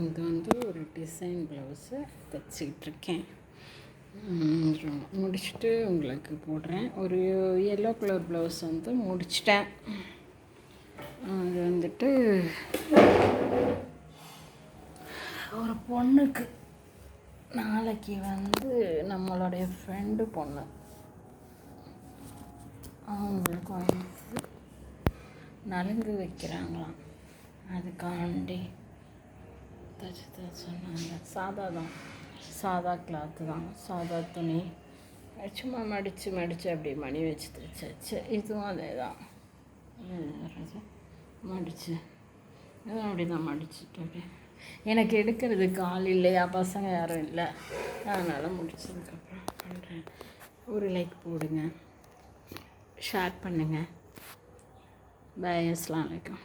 இது ஒரு design blouse தைச்சிக்கிட்ருக்கேன். முடிச்சுட்டு உங்களுக்கு போடுறேன். ஒரு எல்லோ கலர் ப்ளவுஸ் முடிச்சிட்டேன். அது ஒரு பொண்ணுக்கு நாளைக்கு நம்மளுடைய ஃப்ரெண்டு பொண்ணு, அவங்களுக்கு நலுங்கு வைக்கிறாங்களாம். அதுக்காண்டி தைச்சி சொன்னாங்க. சாதா கிளாத்து தான், சாதா துணி சும்மா மடித்து அப்படி மணி வச்சு தைச்சாச்சு. இதுவும் அதே தான், மடித்து அப்படி தான் மடிச்சுட்டு அப்படியே. எனக்கு எடுக்கிறதுக்கு ஆள் இல்லையா, பசங்க யாரும் இல்லை, அதனால் முடிச்சதுக்கப்புறம் பண்ணுறேன். ஒரு லைக் போடுங்க, ஷேர் பண்ணுங்கள். பாய், அஸ்ஸலாமு அலைக்கும்.